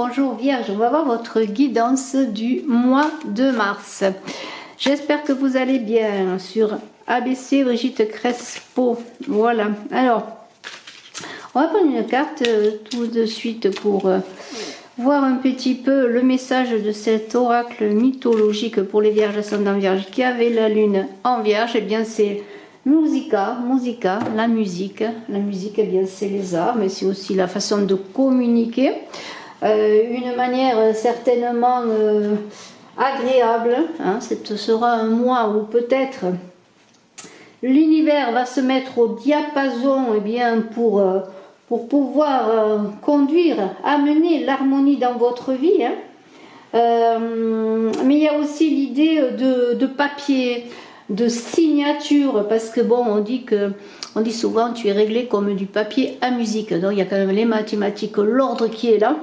bonjour Vierge, on va voir votre guidance du mois de mars. J'espère que vous allez bien sur ABC Brigitte Crespo. Voilà, alors on va prendre une carte tout de suite pour voir un petit peu le message de cet oracle mythologique pour les Vierges ascendant Vierge qui avait la lune en Vierge. Et bien c'est musica, la musique, eh bien c'est les arts, mais c'est aussi la façon de communiquer, une manière certainement agréable, hein. Ce sera un mois où peut-être l'univers va se mettre au diapason, eh bien pour pouvoir conduire, amener l'harmonie dans votre vie, hein. Mais il y a aussi l'idée de papier, de signature, parce que bon, on dit souvent tu es réglé comme du papier à musique, donc il y a quand même les mathématiques, l'ordre qui est là,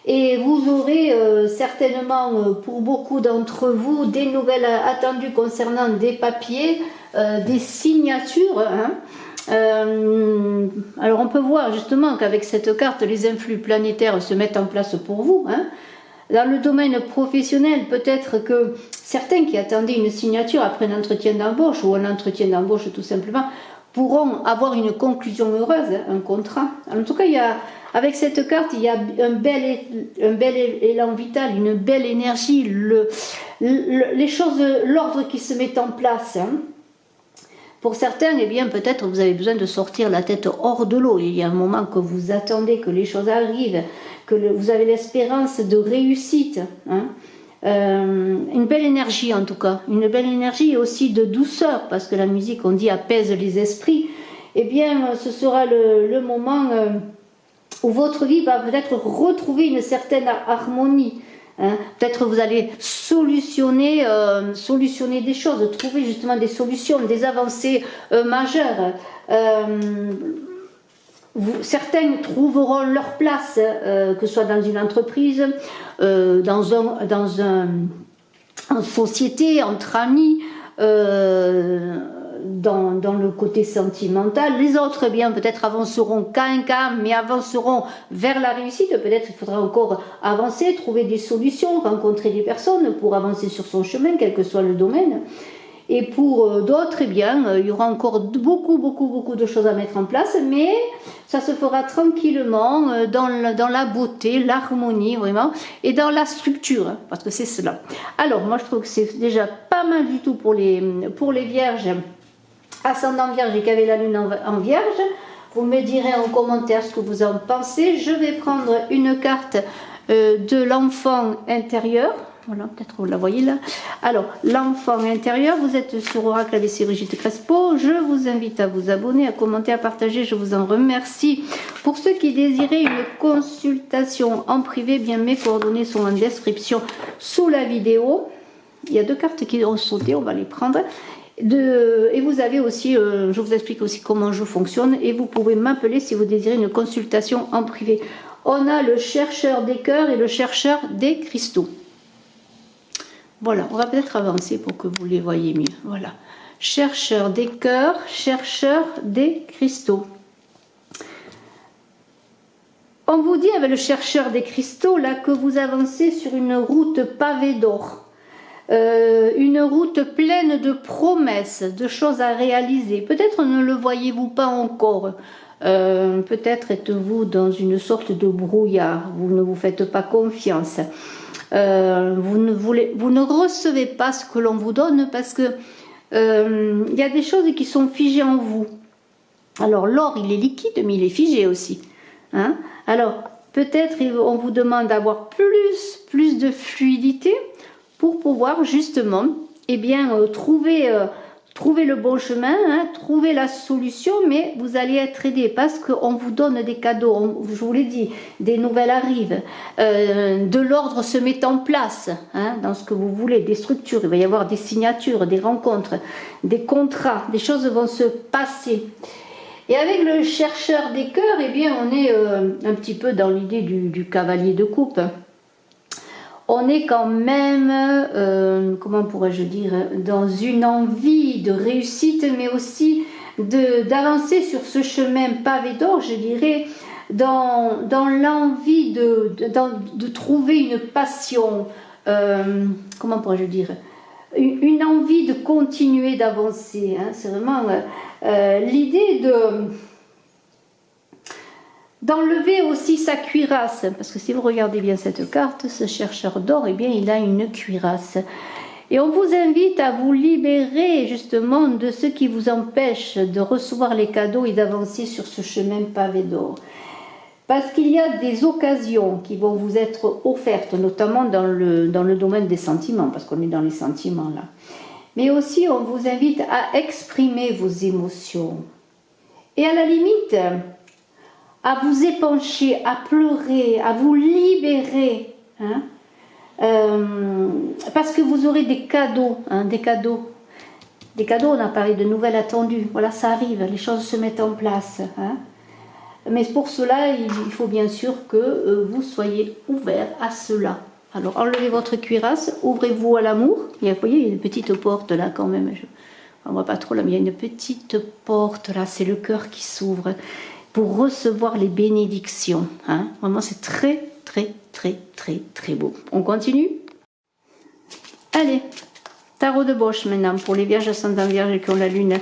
et vous aurez certainement pour beaucoup d'entre vous des nouvelles attendues concernant des papiers, des signatures, hein. Alors on peut voir justement qu'avec cette carte les influx planétaires se mettent en place pour vous, hein. Dans le domaine professionnel, peut-être que certains qui attendaient une signature après un entretien d'embauche ou un entretien d'embauche tout simplement pourront avoir une conclusion heureuse, un contrat. En tout cas, avec cette carte, il y a un bel élan vital, une belle énergie, les choses, l'ordre qui se met en place, hein. Pour certains, eh bien, peut-être vous avez besoin de sortir la tête hors de l'eau. Il y a un moment que vous attendez que les choses arrivent, que vous avez l'espérance de réussite, hein. Une belle énergie en tout cas, une belle énergie et aussi de douceur, parce que la musique, on dit, apaise les esprits. Eh bien, ce sera le moment où votre vie va peut-être retrouver une certaine harmonie. Hein. Peut-être vous allez solutionner des choses, trouver justement des solutions, des avancées majeures. Certains trouveront leur place, que ce soit dans une entreprise, en société, entre amis, dans le côté sentimental. Les autres, eh bien, peut-être avanceront qu'à un cas, mais avanceront vers la réussite. Peut-être il faudra encore avancer, trouver des solutions, rencontrer des personnes pour avancer sur son chemin, quel que soit le domaine. Et pour d'autres, eh bien, il y aura encore beaucoup de choses à mettre en place, mais ça se fera tranquillement dans la beauté, l'harmonie, vraiment, et dans la structure, parce que c'est cela. Alors, moi, je trouve que c'est déjà pas mal du tout pour les Vierges, ascendant Vierge et qui avaient la lune en Vierge. Vous me direz en commentaire ce que vous en pensez. Je vais prendre une carte de l'enfant intérieur. Voilà, peut-être vous la voyez là. Alors, l'enfant intérieur, vous êtes sur Oracle ABC Brigitte Crespo. Je vous invite à vous abonner, à commenter, à partager. Je vous en remercie. Pour ceux qui désiraient une consultation en privé, bien mes coordonnées sont en description sous la vidéo. Il y a deux cartes qui ont sauté, on va les prendre. Et vous avez aussi, je vous explique aussi comment je fonctionne. Et vous pouvez m'appeler si vous désirez une consultation en privé. On a le chercheur des cœurs et le chercheur des cristaux. Voilà, on va peut-être avancer pour que vous les voyez mieux. Voilà, chercheur des cœurs, chercheur des cristaux. On vous dit avec le chercheur des cristaux là que vous avancez sur une route pavée d'or, une route pleine de promesses, de choses à réaliser. Peut-être ne le voyez-vous pas encore. Peut-être êtes-vous dans une sorte de brouillard. Vous ne vous faites pas confiance. Vous ne recevez pas ce que l'on vous donne parce que il y a des choses qui sont figées en vous. Alors l'or il est liquide mais il est figé aussi, hein. Alors peut-être on vous demande d'avoir plus de fluidité pour pouvoir justement trouver le bon chemin, hein, trouver la solution, mais vous allez être aidé parce qu'on vous donne des cadeaux, je vous l'ai dit, des nouvelles arrivent, de l'ordre se met en place, hein, dans ce que vous voulez, des structures, il va y avoir des signatures, des rencontres, des contrats, des choses vont se passer. Et avec le chercheur des cœurs, eh bien, on est un petit peu dans l'idée du cavalier de coupe. On est quand même, comment pourrais-je dire, dans une envie de réussite, mais aussi d'avancer sur ce chemin pavé d'or, je dirais, dans l'envie de trouver une passion, comment pourrais-je dire, une envie de continuer d'avancer. Hein. C'est vraiment l'idée d'enlever aussi sa cuirasse, parce que si vous regardez bien cette carte, ce chercheur d'or, eh bien, il a une cuirasse. Et on vous invite à vous libérer justement de ce qui vous empêche de recevoir les cadeaux et d'avancer sur ce chemin pavé d'or. Parce qu'il y a des occasions qui vont vous être offertes, notamment dans le domaine des sentiments, parce qu'on est dans les sentiments là. Mais aussi, on vous invite à exprimer vos émotions. Et à la limite, à vous épancher, à pleurer, à vous libérer. Hein, parce que vous aurez des cadeaux, hein, des cadeaux. Des cadeaux, on a parlé de nouvelles attendues. Voilà, ça arrive, les choses se mettent en place. Hein. Mais pour cela, il faut bien sûr que vous soyez ouvert à cela. Alors, enlevez votre cuirasse, ouvrez-vous à l'amour. Vous voyez, il y a une petite porte là quand même. On ne voit pas trop là, mais il y a une petite porte là. C'est le cœur qui s'ouvre pour recevoir les bénédictions. Hein. Vraiment, c'est très, très, très, très, très beau. On continue? Allez, tarot de Bosch maintenant pour les vierges ascendant vierge qui ont la lune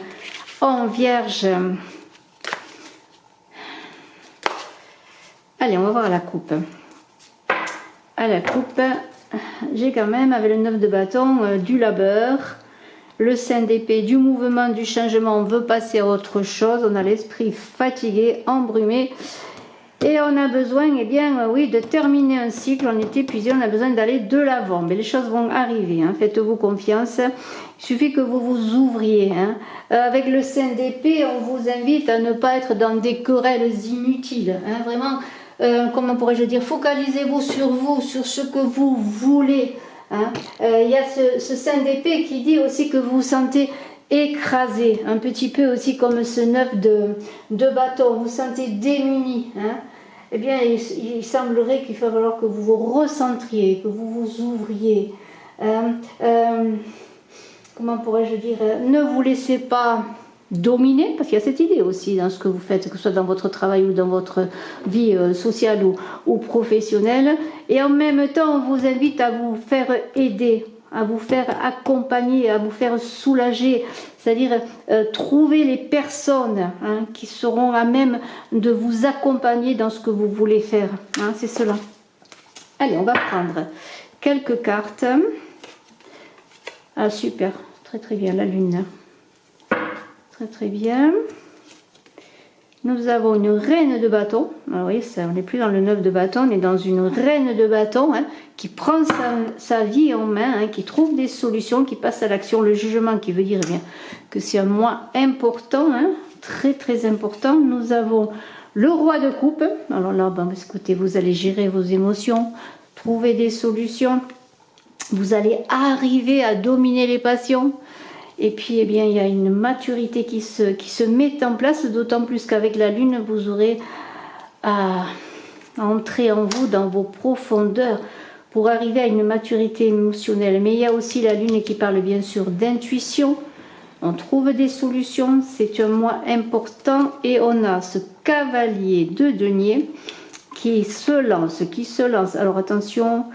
en vierge. Allez, on va voir la coupe. À la coupe, j'ai quand même, avec le 9 de bâton, du labeur, le 5 d'épée, du mouvement, du changement. On veut passer à autre chose. On a l'esprit fatigué, embrumé. Et on a besoin, eh bien, oui, de terminer un cycle. On est épuisé, on a besoin d'aller de l'avant. Mais les choses vont arriver. Hein. Faites-vous confiance. Il suffit que vous vous ouvriez. Hein. Avec le 5 d'épée, on vous invite à ne pas être dans des querelles inutiles. Hein. Vraiment. Comment pourrais-je dire, focalisez-vous, sur ce que vous voulez. Hein. Y a ce 5 d'épée qui dit aussi que vous vous sentez écrasé, un petit peu aussi comme ce 9 de bâton, vous vous sentez démuni. Hein. Eh bien, il semblerait qu'il va falloir que vous vous recentriez, que vous vous ouvriez. Comment pourrais-je dire, ne vous laissez pas dominer, parce qu'il y a cette idée aussi dans ce que vous faites, que ce soit dans votre travail ou dans votre vie sociale ou professionnelle. Et en même temps, on vous invite à vous faire aider, à vous faire accompagner, à vous faire soulager, c'est-à-dire trouver les personnes hein, qui seront à même de vous accompagner dans ce que vous voulez faire. Hein, c'est cela. Allez, on va prendre quelques cartes. Ah, super, très très bien, la lune. Très très bien. Nous avons une reine de bâton. Alors, vous voyez, on n'est plus dans le 9 de bâton, on est dans une reine de bâton hein, qui prend sa vie en main, hein, qui trouve des solutions, qui passe à l'action. Le jugement qui veut dire eh bien, que c'est un mois important, hein, très très important. Nous avons le roi de coupe. Alors là, ben, écoutez, vous allez gérer vos émotions, trouver des solutions. Vous allez arriver à dominer les passions. Et puis, eh bien, il y a une maturité qui se met en place, d'autant plus qu'avec la lune, vous aurez à entrer en vous, dans vos profondeurs, pour arriver à une maturité émotionnelle. Mais il y a aussi la lune qui parle bien sûr d'intuition. On trouve des solutions, c'est un mois important. Et on a ce cavalier de denier qui se lance. Alors attention,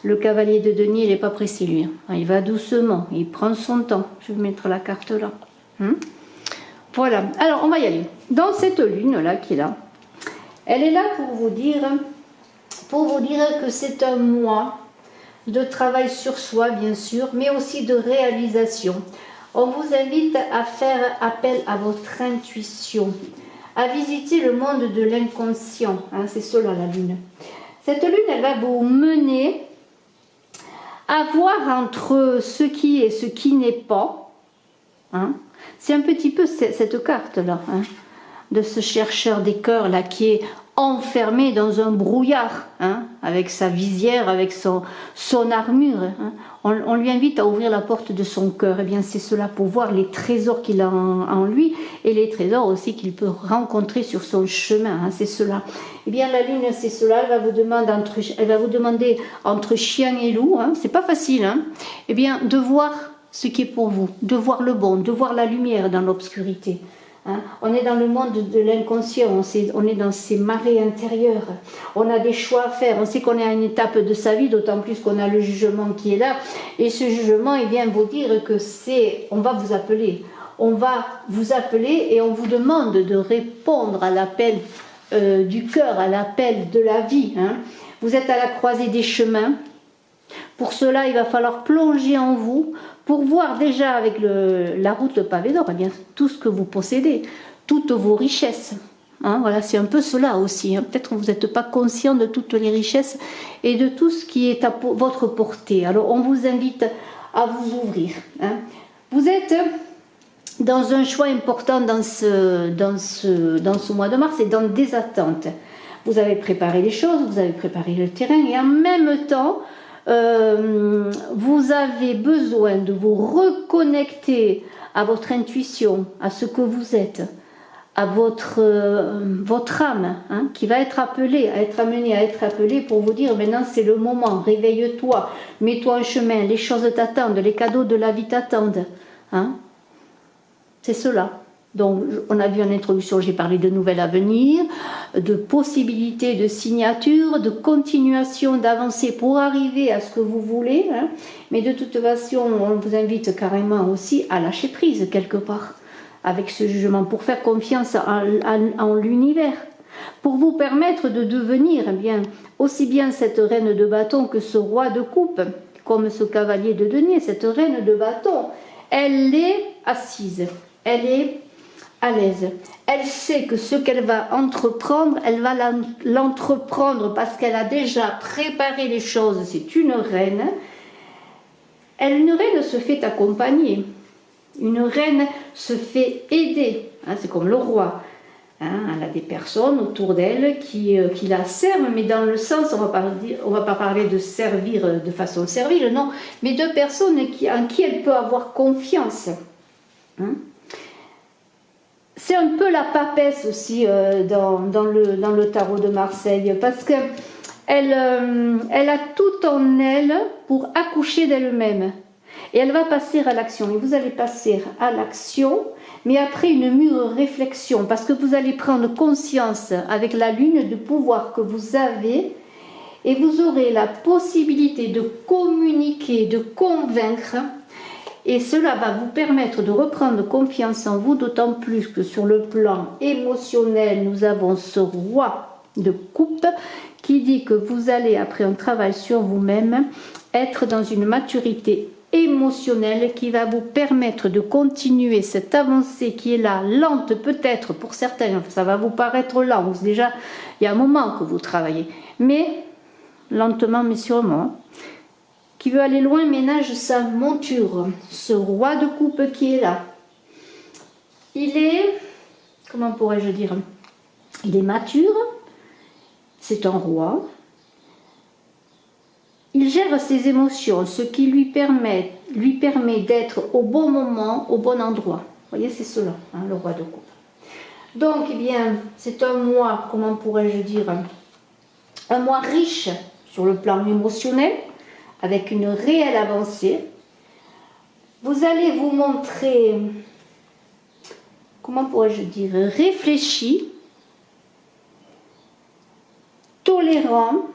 le cavalier de denier, il n'est pas pressé lui. Il va doucement, il prend son temps. Je vais mettre la carte là. Voilà, alors on va y aller. Dans cette lune là qui est là, elle est là pour vous dire que c'est un mois de travail sur soi bien sûr, mais aussi de réalisation. On vous invite à faire appel à votre intuition, à visiter le monde de l'inconscient. Hein, c'est cela la lune. Cette lune, elle va vous mener à voir entre ce qui est et ce qui n'est pas. Hein. C'est un petit peu cette carte-là, hein, de ce chercheur des cœurs là qui est enfermé dans un brouillard, hein, avec sa visière, avec son armure. Hein. On lui invite à ouvrir la porte de son cœur. Eh bien, c'est cela pour voir les trésors qu'il a en lui et les trésors aussi qu'il peut rencontrer sur son chemin. Hein, c'est cela. Eh bien, la lune, c'est cela. Elle va vous demander entre chien et loup. Hein, c'est pas facile. Hein, eh bien, de voir ce qui est pour vous, de voir le bon, de voir la lumière dans l'obscurité. Hein. On est dans le monde de l'inconscient, on est dans ces marées intérieures, on a des choix à faire, on sait qu'on est à une étape de sa vie, d'autant plus qu'on a le jugement qui est là, et ce jugement, il vient vous dire que on va vous appeler. On va vous appeler et on vous demande de répondre à l'appel du cœur, à l'appel de la vie. Hein. Vous êtes à la croisée des chemins. Pour cela, il va falloir plonger en vous pour voir déjà avec la route pavée d'or, eh bien, tout ce que vous possédez, toutes vos richesses. Hein, voilà, c'est un peu cela aussi. Hein. Peut-être que vous n'êtes pas conscient de toutes les richesses et de tout ce qui est à votre portée. Alors, on vous invite à vous ouvrir. Hein. Vous êtes dans un choix important dans ce mois de mars et dans des attentes. Vous avez préparé les choses, vous avez préparé le terrain et en même temps, vous avez besoin de vous reconnecter à votre intuition, à ce que vous êtes, à votre âme, hein, qui va être appelée, à être amenée à être appelée pour vous dire maintenant c'est le moment, réveille-toi, mets-toi en chemin, les choses t'attendent, les cadeaux de la vie t'attendent. Hein. C'est cela. Donc, on a vu en introduction, j'ai parlé de nouvelles à venir, de possibilités de signature, de continuation, d'avancer pour arriver à ce que vous voulez. Hein. Mais de toute façon, on vous invite carrément aussi à lâcher prise quelque part avec ce jugement, pour faire confiance en l'univers, pour vous permettre de devenir bien, aussi bien cette reine de bâton que ce roi de coupe, comme ce cavalier de denier. Cette reine de bâton, elle est assise, elle est à l'aise. Elle sait que ce qu'elle va entreprendre, elle va l'entreprendre parce qu'elle a déjà préparé les choses. C'est une reine. Une reine se fait accompagner. Une reine se fait aider. Hein, c'est comme le roi. Hein, elle a des personnes autour d'elle qui la servent, mais dans le sens, on va pas parler de servir de façon servile, non, mais de personnes en qui elle peut avoir confiance. Hein. C'est un peu la papesse aussi dans le tarot de Marseille, parce que elle a tout en elle pour accoucher d'elle-même. Et elle va passer à l'action. Et vous allez passer à l'action, mais après une mûre réflexion, parce que vous allez prendre conscience avec la lune du pouvoir que vous avez, et vous aurez la possibilité de communiquer, de convaincre. Et cela va vous permettre de reprendre confiance en vous, d'autant plus que sur le plan émotionnel, nous avons ce roi de coupe qui dit que vous allez, après un travail sur vous-même, être dans une maturité émotionnelle qui va vous permettre de continuer cette avancée qui est là, lente peut-être pour certains, ça va vous paraître lent, déjà il y a un moment que vous travaillez, mais lentement mais sûrement. Qui veut aller loin ménage sa monture, ce roi de coupe qui est là. Il est, comment pourrais-je dire, il est mature, c'est un roi, il gère ses émotions, ce qui lui permet d'être au bon moment, au bon endroit. Vous voyez, c'est cela, hein, le roi de coupe. Donc, eh bien, c'est un mois, comment pourrais-je dire, un mois riche sur le plan émotionnel, avec une réelle avancée. Vous allez vous montrer, comment pourrais-je dire, réfléchi, tolérant.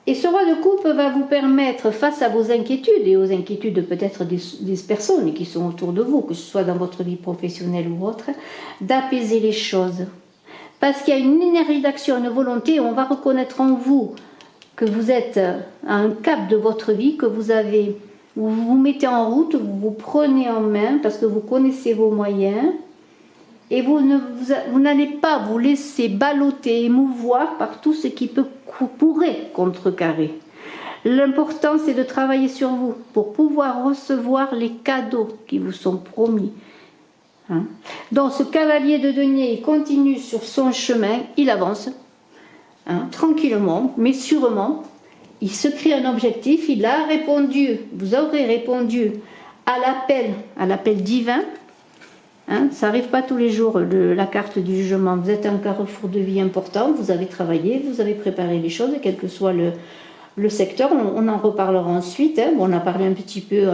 Et ce roi de coupe va vous permettre, face à vos inquiétudes et aux inquiétudes peut-être des personnes qui sont autour de vous, que ce soit dans votre vie professionnelle ou autre, d'apaiser les choses. Parce qu'il y a une énergie d'action, une volonté, on va reconnaître en vous que vous êtes à un cap de votre vie, que vous vous mettez en route, vous vous prenez en main parce que vous connaissez vos moyens et vous n'allez pas vous laisser balloter, émouvoir par tout ce qui pourrait contrecarrer. L'important, c'est de travailler sur vous pour pouvoir recevoir les cadeaux qui vous sont promis. Hein? Donc, ce cavalier de denier, il continue sur son chemin, il avance. Hein, tranquillement, mais sûrement, il se crée un objectif, il a répondu, vous aurez répondu à l'appel divin. Hein, ça n'arrive pas tous les jours, la carte du jugement. Vous êtes à un carrefour de vie important, vous avez travaillé, vous avez préparé les choses, quel que soit le secteur, on en reparlera ensuite. Hein. Bon, on a parlé un petit peu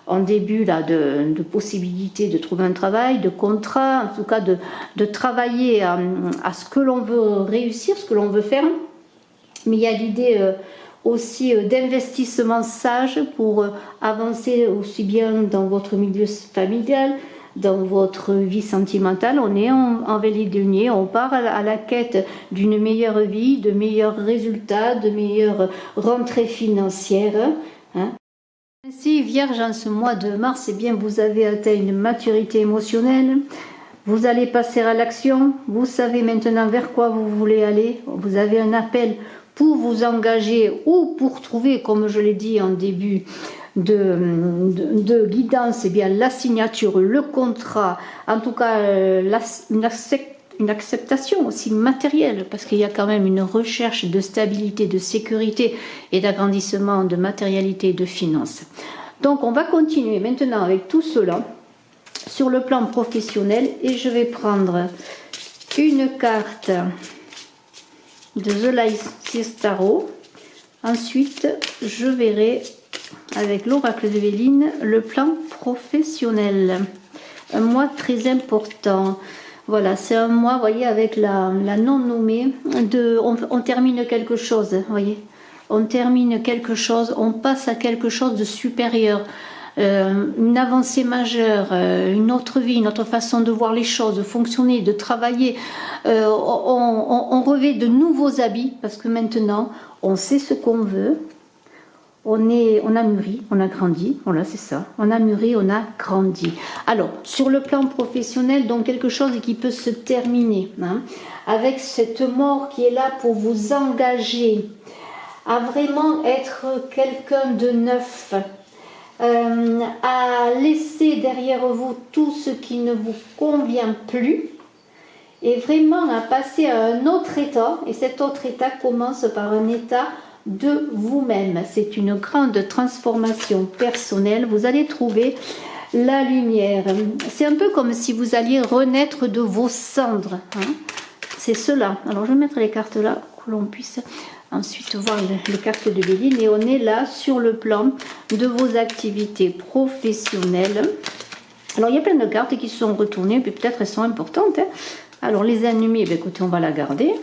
en début là, de possibilités de trouver un travail, de contrat, en tout cas de travailler à ce que l'on veut réussir, ce que l'on veut faire. Mais il y a l'idée aussi d'investissement sage pour avancer aussi bien dans votre milieu familial, dans votre vie sentimentale. On est en veille denier, on part à la quête d'une meilleure vie, de meilleurs résultats, de meilleures rentrées financières. Hein. Ainsi, Vierge, en ce mois de mars, eh bien, vous avez atteint une maturité émotionnelle. Vous allez passer à l'action. Vous savez maintenant vers quoi vous voulez aller. Vous avez un appel pour vous engager ou pour trouver, comme je l'ai dit en début de guidance, eh bien, la signature, le contrat, en tout cas une acceptation aussi matérielle, parce qu'il y a quand même une recherche de stabilité, de sécurité et d'agrandissement de matérialité et de finances. Donc on va continuer maintenant avec tout cela sur le plan professionnel et je vais prendre une carte de The Light Tarot. Ensuite, je verrai avec l'oracle de Véline le plan professionnel. Un mois très important. Voilà, c'est un mois, voyez, avec la non-nommée. On termine quelque chose, voyez. On termine quelque chose, on passe à quelque chose de supérieur. Une avancée majeure, une autre vie, une autre façon de voir les choses, de fonctionner, de travailler. On revêt de nouveaux habits parce que maintenant on sait ce qu'on veut. On a mûri, on a grandi, voilà c'est ça. On a mûri, on a grandi. Alors sur le plan professionnel, donc quelque chose qui peut se terminer, hein, avec cette mort qui est là pour vous engager à vraiment être quelqu'un de neuf. À laisser derrière vous tout ce qui ne vous convient plus et vraiment à passer à un autre état, et cet autre état commence par un état de vous-même. C'est une grande transformation personnelle, vous allez trouver la lumière. C'est un peu comme si vous alliez renaître de vos cendres, hein. C'est cela. Alors je vais mettre les cartes là, que l'on puisse ensuite voir les cartes de Véline, et on est là sur le plan de vos activités professionnelles. Alors il y a plein de cartes qui sont retournées, puis peut-être elles sont importantes, hein. Alors les ennemis, eh écoutez, on va la garder.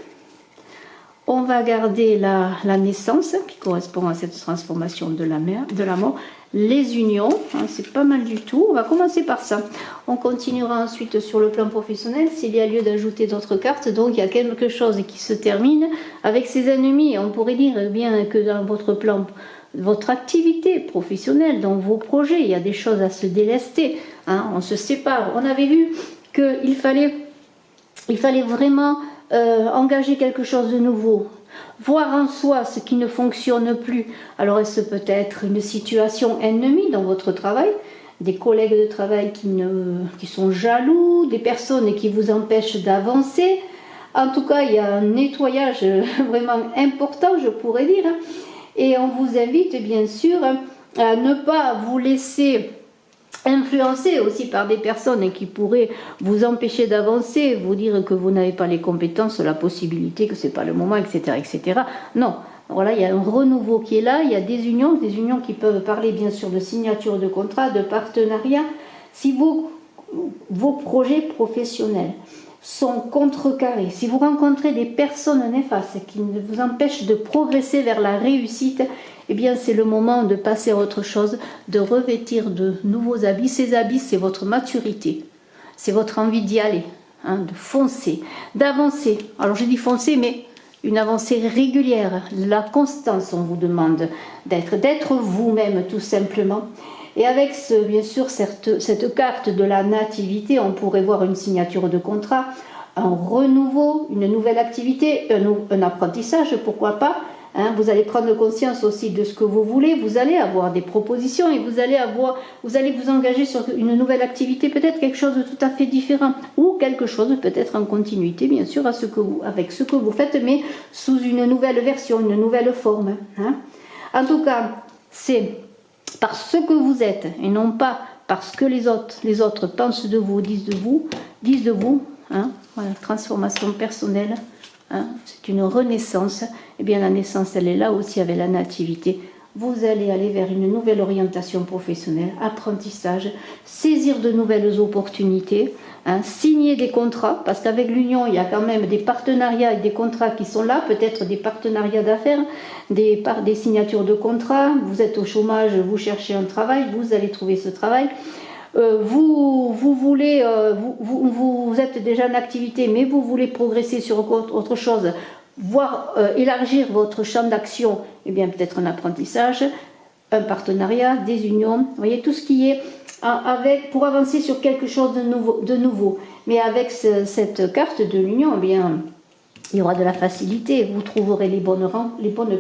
On va garder la naissance qui correspond à cette transformation de la mort. Les unions, hein, c'est pas mal du tout. On va commencer par ça. On continuera ensuite sur le plan professionnel s'il y a lieu d'ajouter d'autres cartes. Donc il y a quelque chose qui se termine avec ses ennemis. On pourrait dire bien que dans votre plan, votre activité professionnelle, dans vos projets, il y a des choses à se délester. Hein, on se sépare. On avait vu qu'il fallait vraiment engager quelque chose de nouveau, voir en soi ce qui ne fonctionne plus. Alors est-ce peut-être une situation ennemie dans votre travail, des collègues de travail qui sont jaloux, des personnes qui vous empêchent d'avancer. En tout cas, il y a un nettoyage vraiment important, je pourrais dire, et on vous invite bien sûr à ne pas vous laisser influencé aussi par des personnes qui pourraient vous empêcher d'avancer, vous dire que vous n'avez pas les compétences, la possibilité, que c'est pas le moment, etc., etc. Non, voilà, il y a un renouveau qui est là, il y a des unions qui peuvent parler bien sûr de signature de contrat, de partenariat. Si vos projets professionnels sont contrecarrés, si vous rencontrez des personnes néfastes qui vous empêchent de progresser vers la réussite, eh bien c'est le moment de passer à autre chose, de revêtir de nouveaux habits. Ces habits, c'est votre maturité, c'est votre envie d'y aller, hein, de foncer, d'avancer. Alors je dis foncer, mais une avancée régulière, la constance on vous demande d'être vous-même tout simplement. Et avec bien sûr cette carte de la nativité, on pourrait voir une signature de contrat, un renouveau, une nouvelle activité, un apprentissage, pourquoi pas. Hein, vous allez prendre conscience aussi de ce que vous voulez, vous allez avoir des propositions et vous allez vous engager sur une nouvelle activité, peut-être quelque chose de tout à fait différent ou quelque chose peut-être en continuité bien sûr avec ce que vous faites, mais sous une nouvelle version, une nouvelle forme. Hein. En tout cas, c'est parce que vous êtes et non pas parce que les autres pensent de vous, disent de vous, hein, voilà, transformation personnelle hein, c'est une renaissance. Eh bien, la naissance, elle est là aussi avec la nativité. Vous allez aller vers une nouvelle orientation professionnelle, apprentissage, saisir de nouvelles opportunités, hein, signer des contrats, parce qu'avec l'union, il y a quand même des partenariats et des contrats qui sont là, peut-être des partenariats d'affaires, des signatures de contrats. Vous êtes au chômage, vous cherchez un travail, vous allez trouver ce travail. Vous êtes déjà en activité, mais vous voulez progresser sur autre chose, voire élargir votre champ d'action, eh bien peut-être un apprentissage, un partenariat, des unions, vous voyez, tout ce qui est pour avancer sur quelque chose de nouveau. Mais avec cette carte de l'union, eh bien, il y aura de la facilité, vous trouverez les bonnes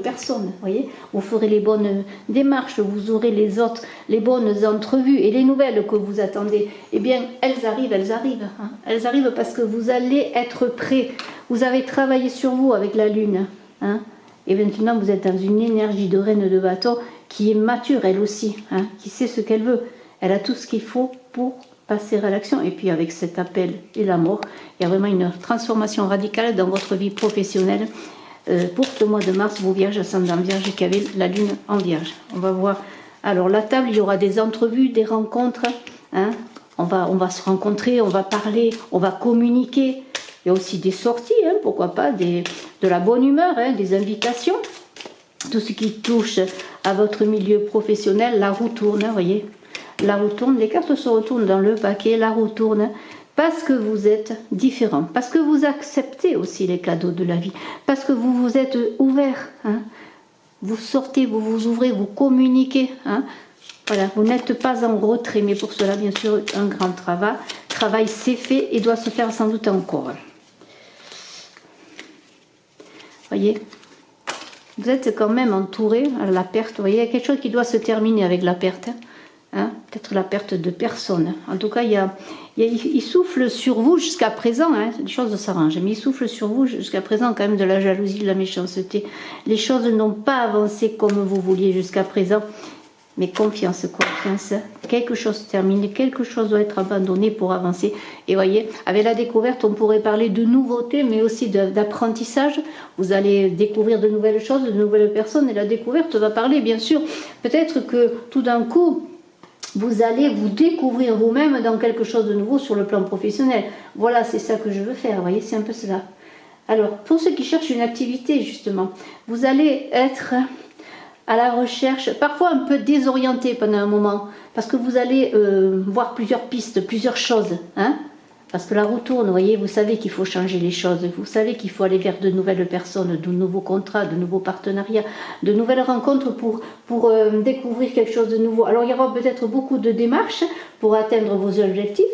personnes, voyez, vous ferez les bonnes démarches, vous aurez les bonnes entrevues et les nouvelles que vous attendez, eh bien, elles arrivent, hein. Elles arrivent parce que vous allez être prêts, vous avez travaillé sur vous avec la lune, hein, et maintenant vous êtes dans une énergie de reine de bâton qui est mature elle aussi, hein, qui sait ce qu'elle veut, elle a tout ce qu'il faut pour passer à l'action. Et puis avec cet appel et l'amour, il y a vraiment une transformation radicale dans votre vie professionnelle. Pour ce mois de mars, vous vierges, ascendant vierge, qui avez la lune en vierge. On va voir. Alors la table, il y aura des entrevues, des rencontres. Hein. On va se rencontrer, on va parler, on va communiquer. Il y a aussi des sorties, hein, pourquoi pas, de la bonne humeur, hein, des invitations. Tout ce qui touche à votre milieu professionnel, la roue tourne, vous voyez. La roue tourne, les cartes se retournent dans le paquet, la roue tourne, parce que vous êtes différent, parce que vous acceptez aussi les cadeaux de la vie, parce que vous vous êtes ouvert, hein. Vous sortez, vous vous ouvrez, vous communiquez, hein. Voilà, vous n'êtes pas en retrait, mais pour cela, bien sûr, un grand travail s'est fait et doit se faire sans doute encore. Voyez, vous êtes quand même entouré à la perte, vous voyez, il y a quelque chose qui doit se terminer avec la perte, hein, peut-être la perte de personne. En tout cas, il souffle sur vous jusqu'à présent, hein, les choses s'arrangent, mais il souffle sur vous jusqu'à présent quand même de la jalousie, de la méchanceté. Les choses n'ont pas avancé comme vous vouliez jusqu'à présent, mais confiance, quelque chose se termine, quelque chose doit être abandonné pour avancer. Et voyez, avec la découverte, on pourrait parler de nouveautés, mais aussi d'apprentissage. Vous allez découvrir de nouvelles choses, de nouvelles personnes, et la découverte va parler, bien sûr. Peut-être que tout d'un coup, vous allez vous découvrir vous-même dans quelque chose de nouveau sur le plan professionnel. Voilà, c'est ça que je veux faire, vous voyez, c'est un peu cela. Alors, pour ceux qui cherchent une activité, justement, vous allez être à la recherche, parfois un peu désorienté pendant un moment, parce que vous allez voir plusieurs pistes, plusieurs choses, hein, parce que la roue tourne, vous voyez, vous savez qu'il faut changer les choses, vous savez qu'il faut aller vers de nouvelles personnes, de nouveaux contrats, de nouveaux partenariats, de nouvelles rencontres pour découvrir quelque chose de nouveau. Alors il y aura peut-être beaucoup de démarches pour atteindre vos objectifs,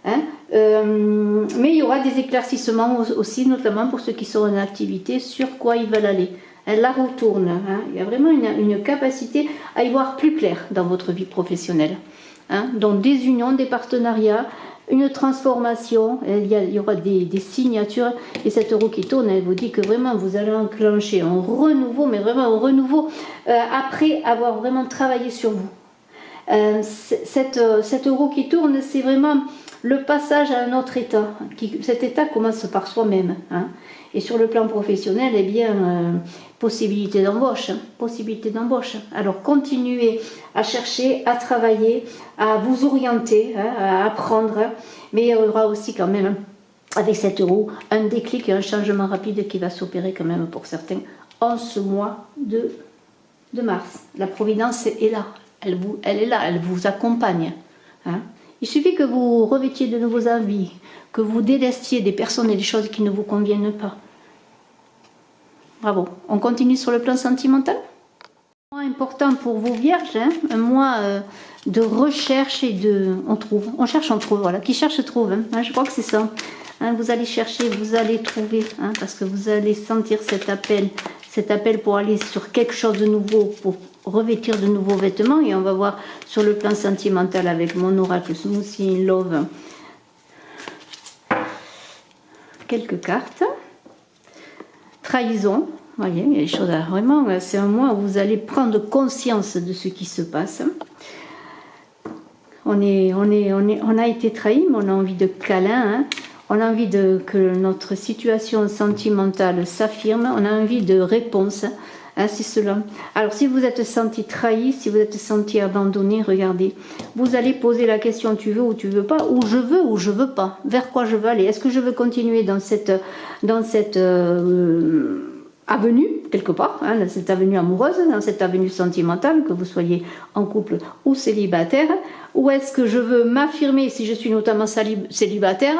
hein, mais il y aura des éclaircissements aussi, notamment pour ceux qui sont en activité, sur quoi ils veulent aller. La roue tourne, hein. Il y a vraiment une capacité à y voir plus clair dans votre vie professionnelle, hein. Donc des unions, des partenariats, une transformation, il y aura des signatures, et cette roue qui tourne, elle vous dit que vraiment vous allez enclencher un renouveau, mais vraiment un renouveau après avoir vraiment travaillé sur vous. Cette roue qui tourne, c'est vraiment le passage à un autre état. Cet état commence par soi-même, hein. Et sur le plan professionnel, eh bien, possibilité d'embauche. Alors continuez à chercher, à travailler, à vous orienter, hein, à apprendre. Mais il y aura aussi quand même, avec cette roue, un déclic et un changement rapide qui va s'opérer quand même pour certains en ce mois de mars. La providence est là. Elle est là, elle vous accompagne, hein. Il suffit que vous revêtiez de nouveaux envies, que vous délestiez des personnes et des choses qui ne vous conviennent pas. Bravo. On continue sur le plan sentimental. Un mois important pour vous vierges, hein, un mois de recherche et on cherche, on trouve, voilà. Qui cherche trouve, hein, je crois que c'est ça. Hein, vous allez chercher, vous allez trouver, hein, parce que vous allez sentir cet appel pour aller sur quelque chose de nouveau, pour revêtir de nouveaux vêtements. Et on va voir sur le plan sentimental avec mon oracle Smoothie Love quelques cartes. Trahison, vous voyez, il y a des choses à vraiment, c'est un mois où vous allez prendre conscience de ce qui se passe. On a été trahi, mais on a envie de câlin, hein. On a envie que notre situation sentimentale s'affirme, on a envie de réponse. Hein, c'est cela. Alors, si vous êtes senti trahi, si vous êtes senti abandonné, regardez. Vous allez poser la question tu veux ou tu veux pas, ou je veux pas. Vers quoi je veux aller? Est-ce que je veux continuer dans cette avenue, quelque part, hein, dans cette avenue amoureuse, dans cette avenue sentimentale, que vous soyez en couple ou célibataire, ou est-ce que je veux m'affirmer, si je suis notamment célibataire,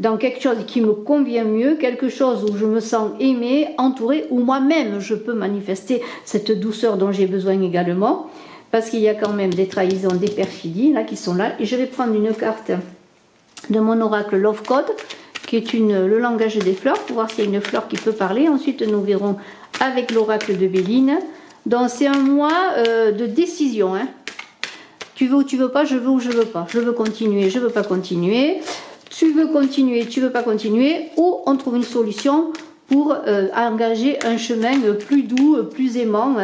dans quelque chose qui me convient mieux, quelque chose où je me sens aimée, entourée, où moi-même je peux manifester cette douceur dont j'ai besoin également, parce qu'il y a quand même des trahisons, des perfidies là qui sont là. Et je vais prendre une carte de mon oracle Love Code, qui est le langage des fleurs, pour voir s'il y a une fleur qui peut parler. Ensuite, nous verrons avec l'oracle de Béline. Donc, c'est un mois de décision. Hein. Tu veux ou tu veux pas, je veux ou je veux pas. Je veux continuer, je veux pas continuer. Tu veux continuer, tu veux pas continuer. Ou on trouve une solution pour engager un chemin plus doux, plus aimant,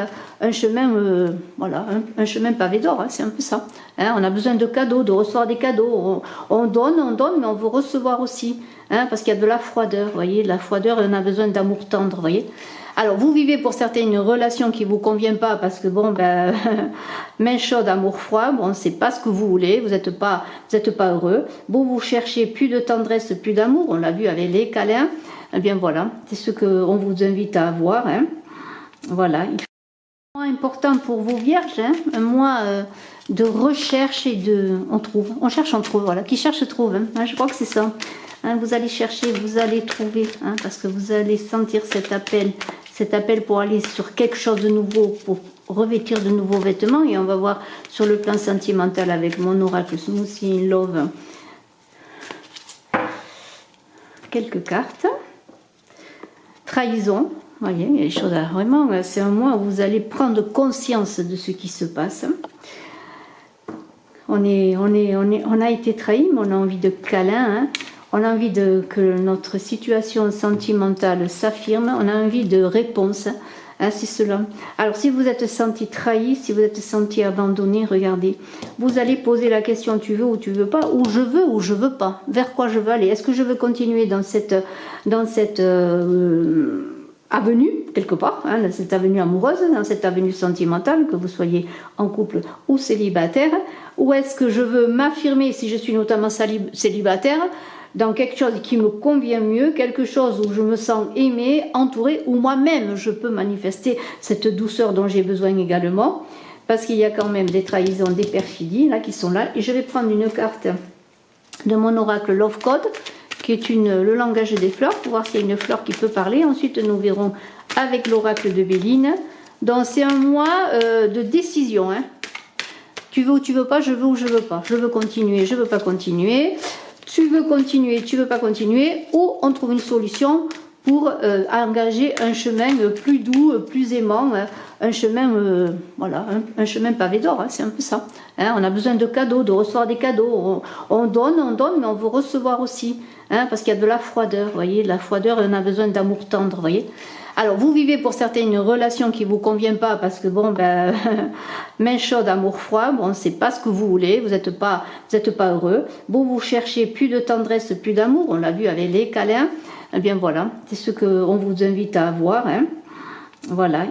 un chemin, voilà, un chemin pavé d'or, hein, c'est un peu ça. Hein, on a besoin de cadeaux, de recevoir des cadeaux. On donne, mais on veut recevoir aussi, hein, parce qu'il y a de la froideur, vous voyez, de la froideur, on a besoin d'amour tendre, vous voyez. Alors, vous vivez pour certains une relation qui ne vous convient pas parce que, bon, ben, main chaude, amour froid, bon, c'est pas ce que vous voulez, vous n'êtes pas heureux. Bon, vous cherchez plus de tendresse, plus d'amour, on l'a vu avec les câlins. Eh bien, voilà, c'est ce qu'on vous invite à avoir. Hein. Voilà, il faut un mois important pour vous, Vierges, hein, un mois de recherche et de... On cherche, on trouve, voilà, qui cherche, trouve, hein, je crois que c'est ça. Hein, vous allez chercher, vous allez trouver, hein, parce que vous allez sentir cet appel pour aller sur quelque chose de nouveau, pour revêtir de nouveaux vêtements. Et on va voir sur le plan sentimental avec mon oracle Smoothie in Love quelques cartes. Trahison, vous voyez, il y a des choses à vraiment, c'est un mois où vous allez prendre conscience de ce qui se passe. On a été trahi, mais on a envie de câlin, hein. On a envie que notre situation sentimentale s'affirme, on a envie de réponse, hein, c'est cela. Alors, si vous êtes senti trahi, si vous êtes senti abandonné, regardez, vous allez poser la question tu veux ou tu veux pas, ou je veux pas. Vers quoi je veux aller? Est-ce que je veux continuer dans cette avenue, quelque part, hein, dans cette avenue amoureuse, dans cette avenue sentimentale, que vous soyez en couple ou célibataire, ou est-ce que je veux m'affirmer, si je suis notamment célibataire, dans quelque chose qui me convient mieux, quelque chose où je me sens aimée, entourée, où moi-même je peux manifester cette douceur dont j'ai besoin également, parce qu'il y a quand même des trahisons, des perfidies là qui sont là. Et je vais prendre une carte de mon oracle Love Code, qui est le langage des fleurs, pour voir s'il y a une fleur qui peut parler. Ensuite, nous verrons avec l'oracle de Béline. Donc, c'est un mois de décision. Hein. Tu veux ou tu veux pas, je veux ou je veux pas. Je veux continuer, je veux pas continuer. Tu veux continuer, tu veux pas continuer. Ou on trouve une solution pour engager un chemin plus doux, plus aimant, un chemin, voilà, un chemin pavé d'or, hein, c'est un peu ça. Hein, on a besoin de cadeaux, de recevoir des cadeaux. On donne, mais on veut recevoir aussi, hein, parce qu'il y a de la froideur, vous voyez, de la froideur, on a besoin d'amour tendre, vous voyez. Alors, vous vivez pour certains une relation qui ne vous convient pas parce que, bon, ben, main chaude, amour froid, bon, c'est pas ce que vous voulez, vous n'êtes pas heureux. Bon, vous cherchez plus de tendresse, plus d'amour, on l'a vu avec les câlins. Eh bien, voilà, c'est ce qu'on vous invite à avoir. Hein. Voilà.